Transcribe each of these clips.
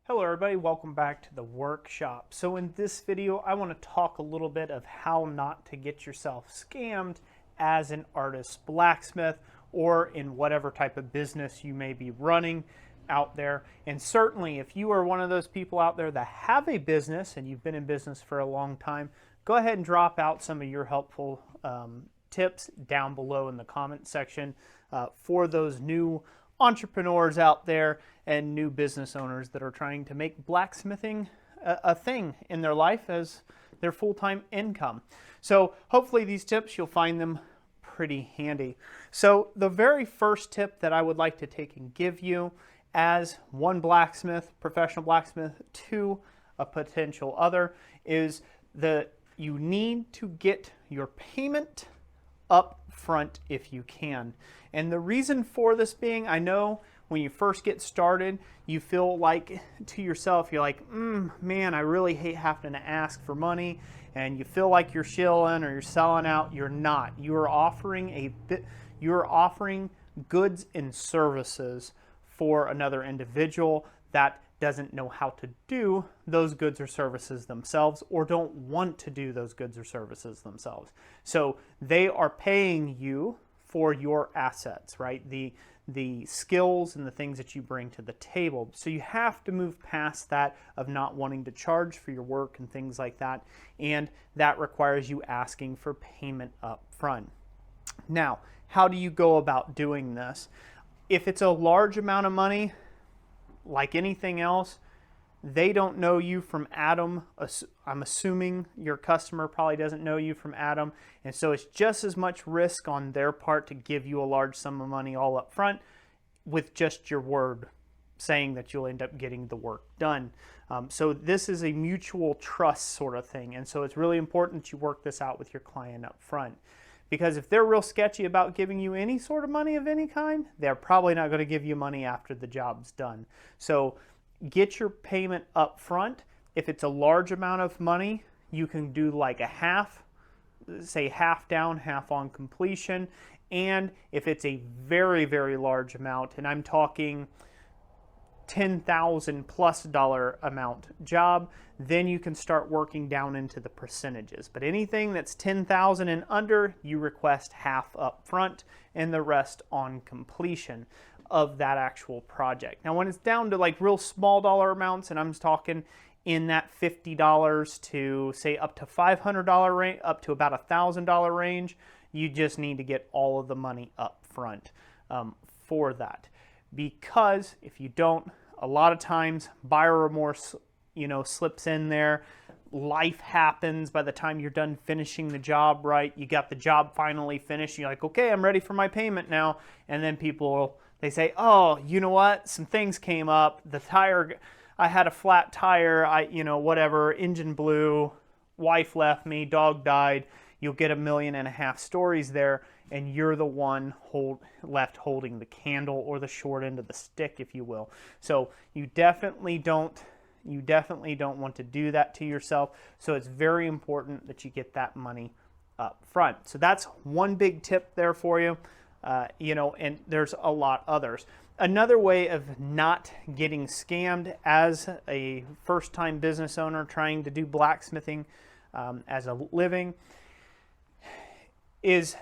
Hello everybody, welcome back to the workshop. So in this video, I want to talk a little bit of how not to get yourself scammed as an artist blacksmith or in whatever type of business you may be running out there. And certainly if you are one of those people out there that have a business and you've been in business for a long time, go ahead and drop out some of your helpful tips down below in the comment section for those new entrepreneurs out there and new business owners that are trying to make blacksmithing a thing in their life as their full-time income. So hopefully these tips, you'll find them pretty handy. So the very first tip that I would like to take and give you as one blacksmith, professional blacksmith, to a potential other is that you need to get your payment up front if you can. And the reason for this being, I know when you first get started, you feel like to yourself, you're like, man, I really hate having to ask for money. And you feel like you're shilling or you're selling out. You're not. You are offering goods and services for another individual that doesn't know how to do those goods or services themselves or don't want to do those goods or services themselves. So they are paying you for your assets, right? The skills and the things that you bring to the table. So you have to move past that of not wanting to charge for your work and things like that. And that requires you asking for payment up front. Now, how do you go about doing this? If it's a large amount of money, like anything else, they don't know you from Adam. I'm assuming your customer probably doesn't know you from Adam. And so it's just as much risk on their part to give you a large sum of money all up front with just your word saying that you'll end up getting the work done. So this is a mutual trust sort of thing. And so it's really important that you work this out with your client up front. Because if they're real sketchy about giving you any sort of money of any kind, they're probably not going to give you money after the job's done. So get your payment up front. If it's a large amount of money, you can do like a half, say half down, half on completion. And if it's a very, very large amount, and I'm talking $10,000+ amount job, then you can start working down into the percentages. But anything that's $10,000 and under, you request half up front and the rest on completion of that actual project. Now when it's down to like real small dollar amounts, and I'm talking in that $50 to say up to $500 range, up to about $1,000 range, you just need to get all of the money up front for that. Because if you don't, a lot of times buyer remorse, slips in there. Life happens by the time you're done finishing the job, right? You got the job finally finished. You're like, okay, I'm ready for my payment now. And then they say, oh, you know what? Some things came up. The tire, I had a flat tire. Whatever, engine blew, wife left me, dog died. You'll get 1.5 million stories there, and you're the one left holding the candle or the short end of the stick, if you will. So you definitely don't want to do that to yourself. So it's very important that you get that money up front. So that's one big tip there for you. And there's a lot others. Another way of not getting scammed as a first-time business owner trying to do blacksmithing as a living is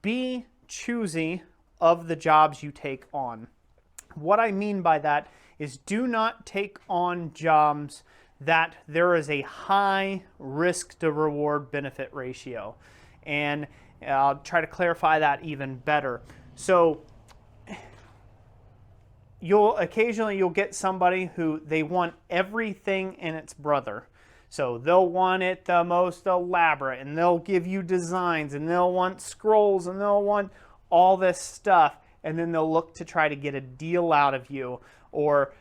be choosy of the jobs you take on. What I mean by that is do not take on jobs that there is a high risk to reward benefit ratio. And I'll try to clarify that even better. So you'll get somebody who they want everything and its brother. So they'll want it the most elaborate, and they'll give you designs, and they'll want scrolls, and they'll want all this stuff, and then they'll look to try to get a deal out of you, or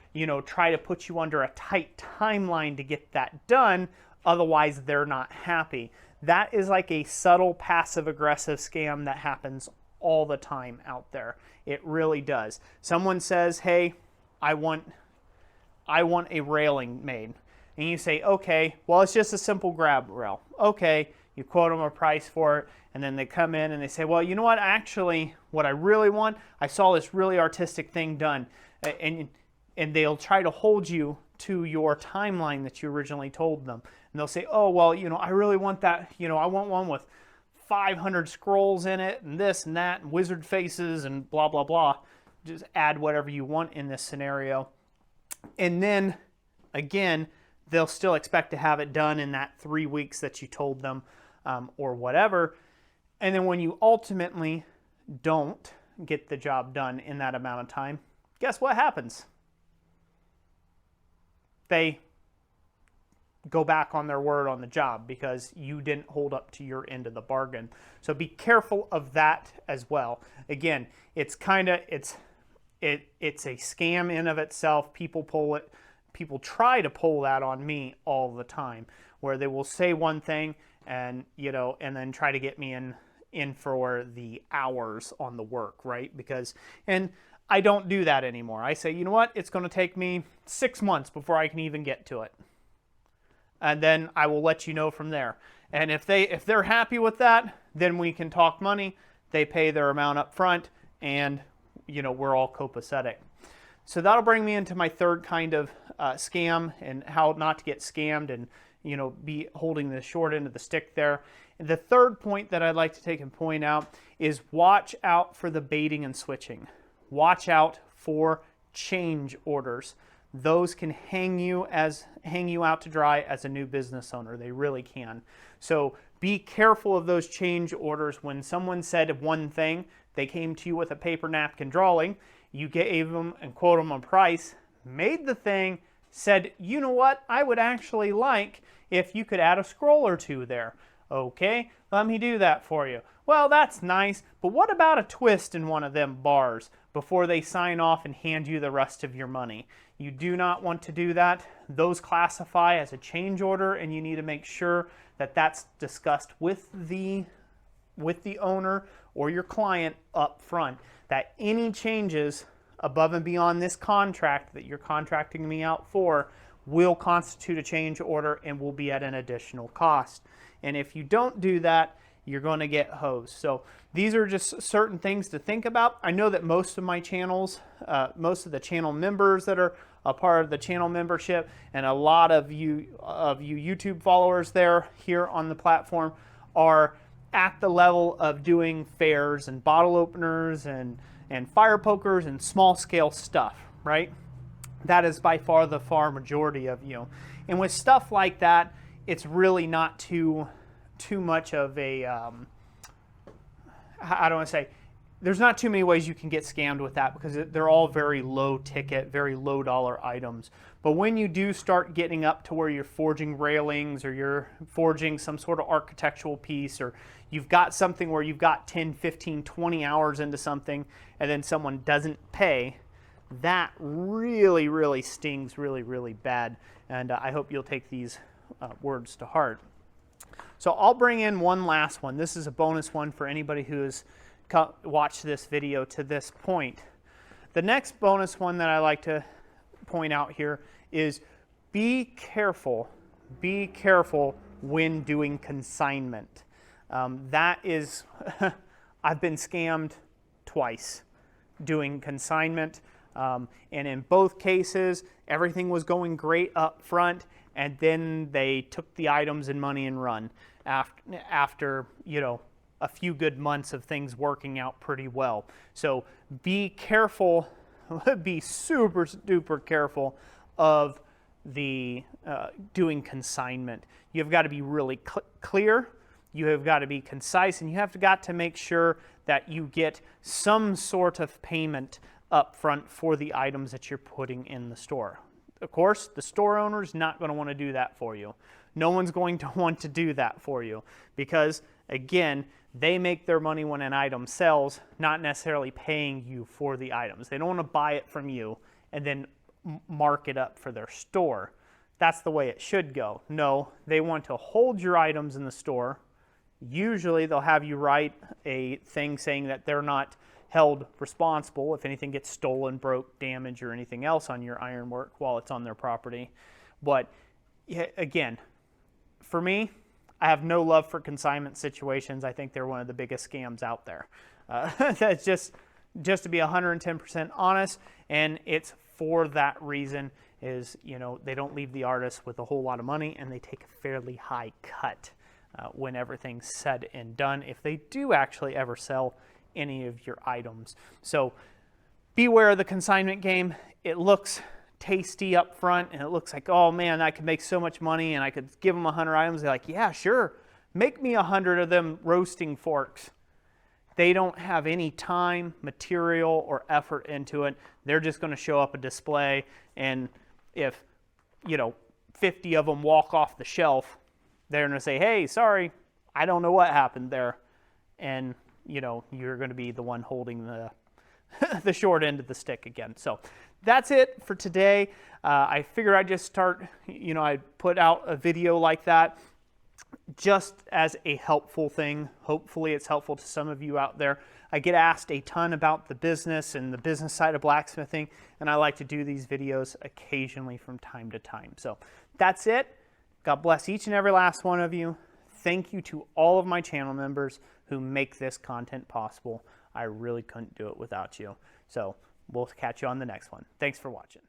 try to put you under a tight timeline to get that done. Otherwise, they're not happy. That is like a subtle passive-aggressive scam that happens all the time out there. It really does. Someone says, hey, I want a railing made. And you say, okay, well, it's just a simple grab rail. Okay, you quote them a price for it, and then they come in and they say, well, you know what, actually, what I really want, I saw this really artistic thing done. And and they'll try to hold you to your timeline that you originally told them. And they'll say, oh, well, I really want that, I want one with 500 scrolls in it and this and that and wizard faces and blah, blah, blah. Just add whatever you want in this scenario. And then, again, they'll still expect to have it done in that 3 weeks that you told them or whatever. And then when you ultimately don't get the job done in that amount of time, guess what happens? They go back on their word on the job because you didn't hold up to your end of the bargain. So be careful of that as well. Again, it's a scam in of itself. People try to pull that on me all the time, where they will say one thing and and then try to get me in for the hours on the work, right? And I don't do that anymore. I say, you know what? It's going to take me 6 months before I can even get to it. And then I will let you know from there. And if they're happy with that, then we can talk money. They pay their amount up front, and we're all copacetic. So that'll bring me into my third kind of scam and how not to get scammed and be holding the short end of the stick there. And the third point that I'd like to take and point out is watch out for the baiting and switching. Watch out for change orders. Those can hang you out to dry as a new business owner. They really can. So be careful of those change orders. When someone said one thing, they came to you with a paper napkin drawing, you gave them and quote them a price, made the thing, said, you know what, I would actually like if you could add a scroll or two there. Okay, let me do that for you. Well, that's nice, but what about a twist in one of them bars before they sign off and hand you the rest of your money? You do not want to do that. Those classify as a change order, and you need to make sure that that's discussed with the owner or your client up front, that any changes above and beyond this contract that you're contracting me out for will constitute a change order and will be at an additional cost. And if you don't do that, you're going to get hosed. So these are just certain things to think about. I know that most of my channels, most of the channel members that are a part of the channel membership, and a lot of you YouTube followers here on the platform are at the level of doing fairs and bottle openers and fire pokers and small scale stuff, right? That is by far the majority of you. And with stuff like that, it's really not too much of a, I don't want to say, there's not too many ways you can get scammed with that because they're all very low ticket, very low dollar items. But when you do start getting up to where you're forging railings or you're forging some sort of architectural piece, or you've got something where you've got 10, 15, 20 hours into something and then someone doesn't pay, that really, really stings really, really bad. And I hope you'll take these words to heart. So I'll bring in one last one. This is a bonus one for anybody who has watched this video to this point. The next bonus one that I like to point out here is be careful when doing consignment. That is, I've been scammed twice doing consignment. And in both cases, everything was going great up front, and then they took the items and money and run after a few good months of things working out pretty well. So be careful, be super duper careful of the doing consignment. You've got to be really clear, you have got to be concise, and you have got to make sure that you get some sort of payment up front for the items that you're putting in the store. Of course, the store owner is not going to want to do that for you. No one's going to want to do that for you because, again, they make their money when an item sells, not necessarily paying you for the items. They don't want to buy it from you and then mark it up for their store. That's the way it should go. No, they want to hold your items in the store. Usually they'll have you write a thing saying that they're not held responsible if anything gets stolen, broke, damaged, or anything else on your ironwork while it's on their property. But again, for me, I have no love for consignment situations. I think they're one of the biggest scams out there. That's just to be 110% honest, and it's for that reason is, you know, they don't leave the artist with a whole lot of money, and they take a fairly high cut when everything's said and done, if they do actually ever sell any of your items. So beware of the consignment game. It looks tasty up front, and it looks like, oh man, I could make so much money, and I could give them 100 items. They're like, yeah, sure, make me 100 of them roasting forks. They don't have any time, material, or effort into it. They're just going to show up a display, and if, you know, 50 of them walk off the shelf, they're going to say, hey, sorry, I don't know what happened there. And, you know, you're going to be the one holding the the short end of the stick again. So that's it for today. I figured I'd just start, you know, I'd put out a video like that just as a helpful thing. Hopefully it's helpful to some of you out there. I get asked a ton about the business and the business side of blacksmithing, and I like to do these videos occasionally from time to time. So that's it. God bless each and every last one of you. Thank you to all of my channel members who make this content possible. I really couldn't do it without you. So we'll catch you on the next one. Thanks for watching.